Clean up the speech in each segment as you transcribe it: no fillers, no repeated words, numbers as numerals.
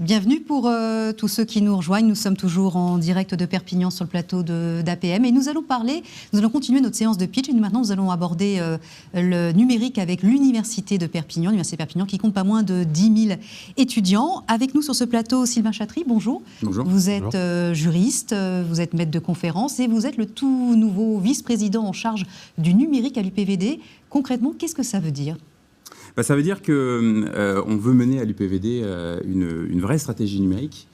Bienvenue pour tous ceux qui nous rejoignent. Nous sommes toujours en direct de Perpignan sur le plateau d'APM et nous allons continuer notre séance de pitch et maintenant nous allons aborder le numérique avec l'Université de Perpignan, l'Université de Perpignan qui compte pas moins de 10 000 étudiants. Avec nous sur ce plateau, Sylvain Chatry, bonjour. Bonjour. Vous êtes juriste, vous êtes maître de conférence et vous êtes le tout nouveau vice-président en charge du numérique à l'UPVD. Concrètement, qu'est-ce que ça veut dire ? Ça veut dire qu'on veut mener à l'UPVD une vraie stratégie numérique,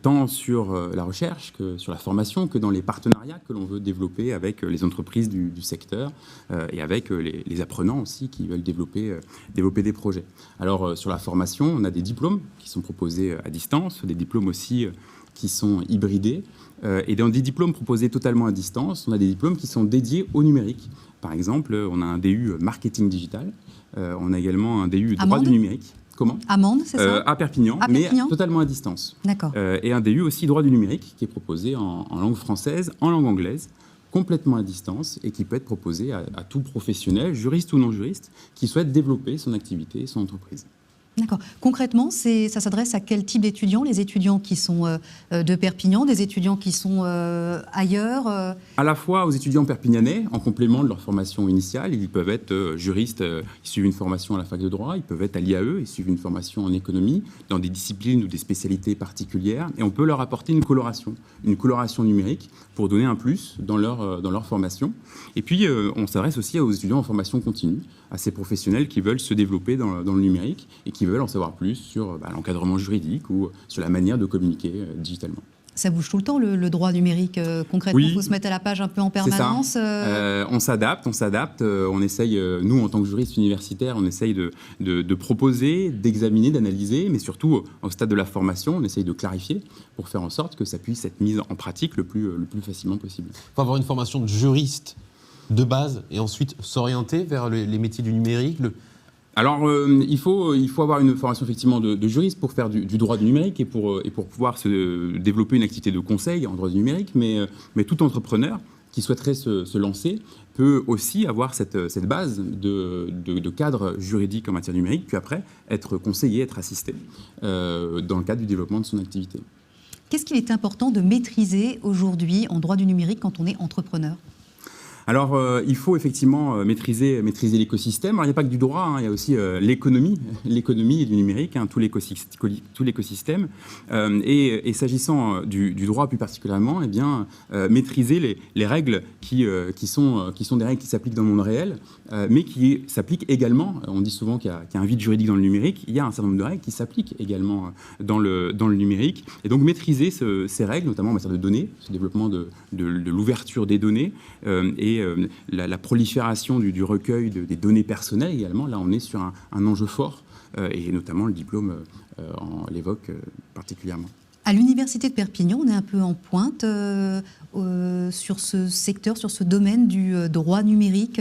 tant sur la recherche que sur la formation, que dans les partenariats que l'on veut développer avec les entreprises du secteur et avec les apprenants aussi qui veulent développer des projets. Alors sur la formation, on a des diplômes qui sont proposés à distance, des diplômes aussi qui sont hybridés. Et dans des diplômes proposés totalement à distance, on a des diplômes qui sont dédiés au numérique. Par exemple, on a un DU marketing digital. On a également un DU droit du numérique. Comment ? Amende, c'est ça ? À Perpignan, mais totalement à distance. D'accord. Et un DU aussi droit du numérique qui est proposé en langue française, en langue anglaise, complètement à distance et qui peut être proposé à tout professionnel, juriste ou non juriste, qui souhaite développer son activité, son entreprise. D'accord. Concrètement, ça s'adresse à quel type d'étudiants ? Les étudiants qui sont de Perpignan, des étudiants qui sont ailleurs À la fois aux étudiants perpignanais, en complément de leur formation initiale. Ils peuvent être juristes, ils suivent une formation à la fac de droit, ils peuvent être à l'IAE, ils suivent une formation en économie, dans des disciplines ou des spécialités particulières. Et on peut leur apporter une coloration numérique pour donner un plus dans leur formation. Et puis, on s'adresse aussi aux étudiants en formation continue, à ces professionnels qui veulent se développer dans le numérique et qui veulent en savoir plus sur l'encadrement juridique ou sur la manière de communiquer digitalement. Ça bouge tout le temps, le droit numérique, concrètement. Il faut se mettre à la page un peu en permanence. On s'adapte. On essaye, nous, en tant que juristes universitaires, on essaye de proposer, d'examiner, d'analyser, mais surtout, au stade de la formation, on essaye de clarifier pour faire en sorte que ça puisse être mis en pratique le plus facilement possible. Il faut avoir une formation de juriste de base et ensuite s'orienter vers les métiers du numérique. Alors, il faut avoir une formation effectivement de juriste pour faire du droit du numérique et pour pouvoir se développer une activité de conseil en droit du numérique, mais tout entrepreneur qui souhaiterait se lancer peut aussi avoir cette base de cadre juridique en matière numérique, puis après être conseillé, être assisté dans le cadre du développement de son activité. Qu'est-ce qu'il est important de maîtriser aujourd'hui en droit du numérique quand on est entrepreneur ? Alors, il faut effectivement maîtriser l'écosystème. Alors, il n'y a pas que du droit, il y a aussi l'économie du numérique, tout l'écosystème. Et s'agissant du droit plus particulièrement, maîtriser les règles qui sont des règles qui s'appliquent dans le monde réel, mais qui s'appliquent également. On dit souvent qu'il y a un vide juridique dans le numérique. Il y a un certain nombre de règles qui s'appliquent également dans le numérique. Et donc, maîtriser ces règles, notamment en matière de données, ce développement de l'ouverture des données et la prolifération du recueil des données personnelles également. Là, on est sur un enjeu fort et notamment le diplôme l'évoque particulièrement. À l'Université de Perpignan, on est un peu en pointe sur ce secteur, sur ce domaine du droit numérique.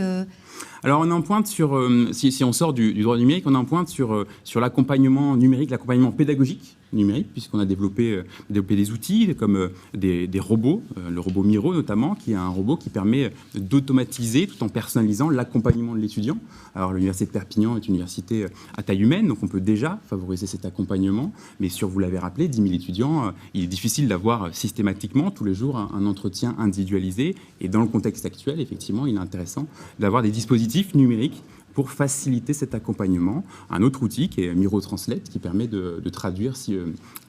Alors, on est en pointe sur, si on sort du droit numérique, on est en pointe sur l'accompagnement numérique, l'accompagnement pédagogique numérique, puisqu'on a développé des outils comme des robots, le robot Miro notamment, qui est un robot qui permet d'automatiser tout en personnalisant l'accompagnement de l'étudiant. Alors, l'Université de Perpignan est une université à taille humaine, donc on peut déjà favoriser cet accompagnement, mais vous l'avez rappelé, 10 000 étudiants, il est difficile d'avoir systématiquement, tous les jours, un entretien individualisé, et dans le contexte actuel, effectivement, il est intéressant d'avoir des dispositifs numériques pour faciliter cet accompagnement. Un autre outil qui est Miro Translate qui permet de traduire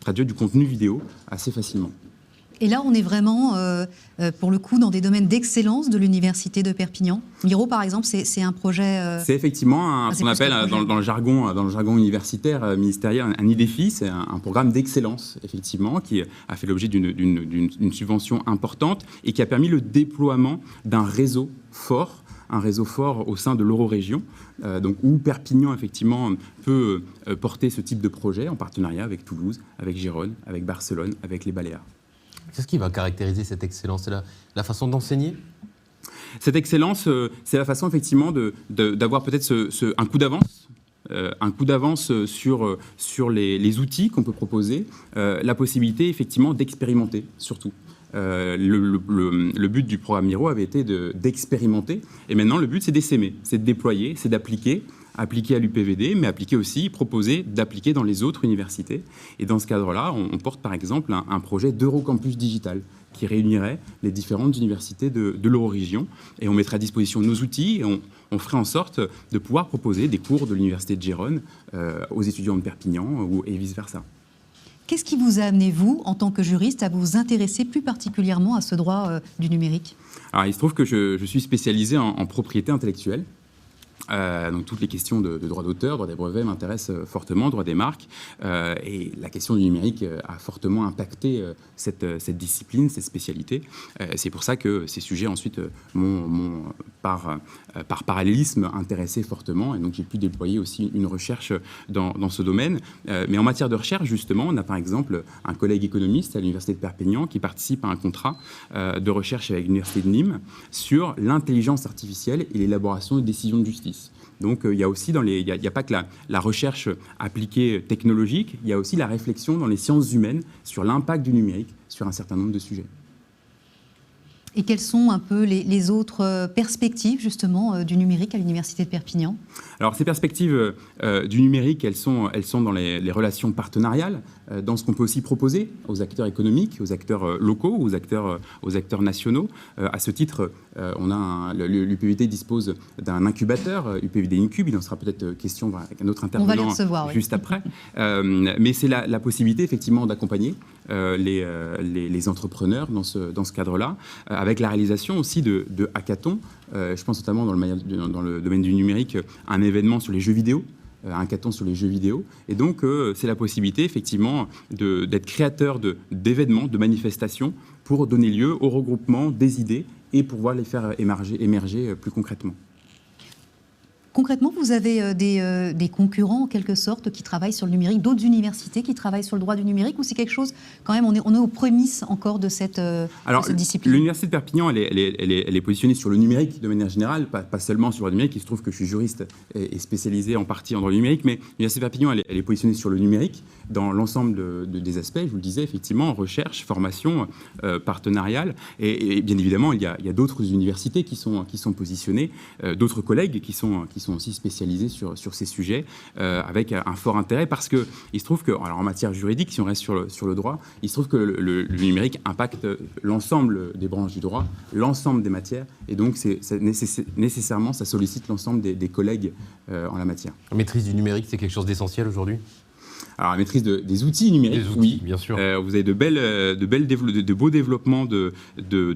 du contenu vidéo assez facilement. Et là, on est vraiment, pour le coup, dans des domaines d'excellence de l'Université de Perpignan. Miro, par exemple, c'est un projet... C'est effectivement ce qu'on appelle dans le jargon universitaire ministériel un IDEFI, c'est un programme d'excellence, effectivement, qui a fait l'objet d'une subvention importante et qui a permis le déploiement d'un réseau fort au sein de l'Eurorégion, où Perpignan, effectivement, peut porter ce type de projet en partenariat avec Toulouse, avec Gérone, avec Barcelone, avec les Baléares. Qu'est-ce qui va caractériser cette excellence ? C'est la façon d'enseigner ? Cette excellence, c'est la façon, effectivement, d'avoir peut-être un coup d'avance sur les outils qu'on peut proposer, la possibilité, effectivement, d'expérimenter, surtout. Le but du programme Miro avait été d'expérimenter, et maintenant le but c'est d'essaimer, c'est de déployer, c'est d'appliquer appliqué à l'UPVD, mais appliqué aussi, proposé d'appliquer dans les autres universités. Et dans ce cadre-là, on porte par exemple un projet d'Eurocampus digital qui réunirait les différentes universités de l'Eurorégion. Et on mettrait à disposition nos outils et on ferait en sorte de pouvoir proposer des cours de l'université de Gérone aux étudiants de Perpignan et vice-versa. Qu'est-ce qui vous a amené, vous, en tant que juriste, à vous intéresser plus particulièrement à ce droit du numérique? Alors, il se trouve que je suis spécialisé en propriété intellectuelle. Donc toutes les questions de droit d'auteur, droit des brevets m'intéressent fortement, droit des marques. Et la question du numérique a fortement impacté cette discipline, cette spécialité. C'est pour ça que ces sujets ensuite m'ont par parallélisme intéressé fortement. Et donc j'ai pu déployer aussi une recherche dans ce domaine. Mais en matière de recherche, justement, on a par exemple un collègue économiste à l'Université de Perpignan qui participe à un contrat de recherche avec l'Université de Nîmes sur l'intelligence artificielle et l'élaboration de décisions de justice. Donc il y a aussi il y a pas que la recherche appliquée technologique, il y a aussi la réflexion dans les sciences humaines sur l'impact du numérique sur un certain nombre de sujets. Et quelles sont un peu les autres perspectives justement du numérique à l'Université de Perpignan? Alors ces perspectives du numérique, elles sont dans les relations partenariales, dans ce qu'on peut aussi proposer aux acteurs économiques, aux acteurs locaux, aux acteurs nationaux. À ce titre, l'UPVD dispose d'un incubateur, UPVD Incube, il en sera peut-être question avec un autre intervenant juste après. Mais c'est la possibilité effectivement d'accompagner les entrepreneurs dans ce cadre-là, avec la réalisation aussi de hackathons. Je pense notamment dans le domaine du numérique, un événement sur les jeux vidéo, un hackathon sur les jeux vidéo. Et donc, c'est la possibilité, effectivement, d'être créateur d'événements, de manifestations, pour donner lieu au regroupement des idées et pouvoir les faire émerger plus concrètement. Concrètement, vous avez des concurrents, en quelque sorte, qui travaillent sur le numérique, d'autres universités qui travaillent sur le droit du numérique, ou c'est quelque chose, quand même, on est aux prémices encore de cette discipline? L'Université de Perpignan, elle est positionnée sur le numérique de manière générale, pas seulement sur le numérique. Il se trouve que je suis juriste et spécialisé en partie en droit numérique, mais l'Université de Perpignan, elle est positionnée sur le numérique dans l'ensemble des aspects, je vous le disais, effectivement, recherche, formation, partenariale. Et bien évidemment, il y a d'autres universités qui sont positionnées, d'autres collègues qui sont aussi spécialisés sur ces sujets, avec un fort intérêt, parce qu'il se trouve que, alors en matière juridique, si on reste sur le droit, il se trouve que le numérique impacte l'ensemble des branches du droit, l'ensemble des matières, et donc nécessairement, ça sollicite l'ensemble des collègues en la matière. La maîtrise du numérique, c'est quelque chose d'essentiel aujourd'hui ? Alors, la maîtrise des outils numériques, oui, bien sûr. Vous avez de beaux développements de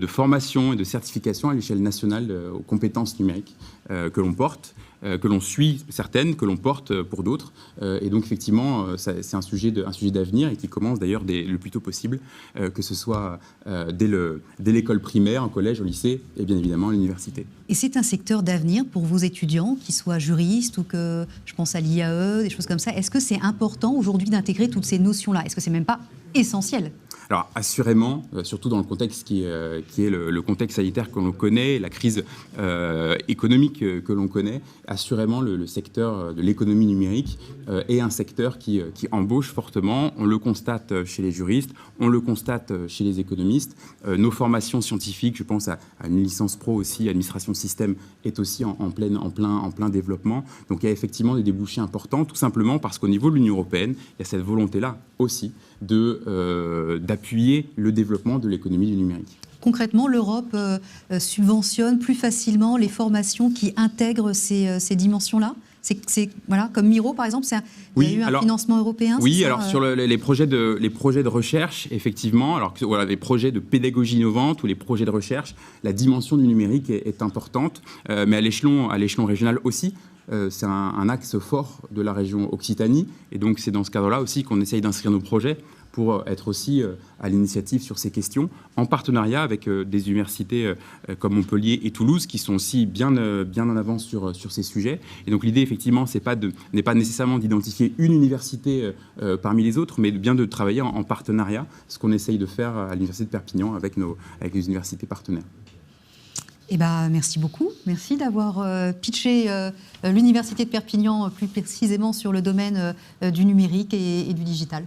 formation et de certification à l'échelle nationale aux compétences numériques que l'on porte, que l'on suit certaines, que l'on porte pour d'autres. Et donc, effectivement, c'est un sujet d'avenir et qui commence d'ailleurs le plus tôt possible, que ce soit dès l'école primaire, en collège, au lycée et bien évidemment à l'université. Et c'est un secteur d'avenir pour vos étudiants, qu'ils soient juristes ou que, je pense à l'IAE, des choses comme ça. Est-ce que c'est important aujourd'hui d'intégrer toutes ces notions-là? Est-ce que c'est même pas essentiel? Alors assurément, surtout dans le contexte qui est le contexte sanitaire que l'on connaît, la crise économique que l'on connaît, assurément le secteur de l'économie numérique est un secteur qui embauche fortement. On le constate chez les juristes, on le constate chez les économistes. Nos formations scientifiques, je pense à une licence pro aussi, administration système, est aussi en plein développement. Donc il y a effectivement des débouchés importants, tout simplement parce qu'au niveau de l'Union européenne, il y a cette volonté-là aussi d'appuyer le développement de l'économie du numérique. Concrètement, l'Europe subventionne plus facilement les formations qui intègrent ces dimensions-là? Voilà, comme Miro, par exemple, il y a eu un financement européen? Oui, alors sur les projets de recherche, effectivement, alors que voilà, les projets de pédagogie innovante ou les projets de recherche, la dimension du numérique est importante, mais à l'échelon régional aussi. C'est un axe fort de la région Occitanie, et donc c'est dans ce cadre-là aussi qu'on essaye d'inscrire nos projets pour être aussi à l'initiative sur ces questions, en partenariat avec des universités comme Montpellier et Toulouse, qui sont aussi bien en avance sur ces sujets. Et donc l'idée, effectivement, n'est pas nécessairement d'identifier une université parmi les autres, mais bien de travailler en partenariat, ce qu'on essaye de faire à l'Université de Perpignan avec les universités partenaires. Eh ben, merci beaucoup. Merci d'avoir pitché l'Université de Perpignan plus précisément sur le domaine du numérique et du digital.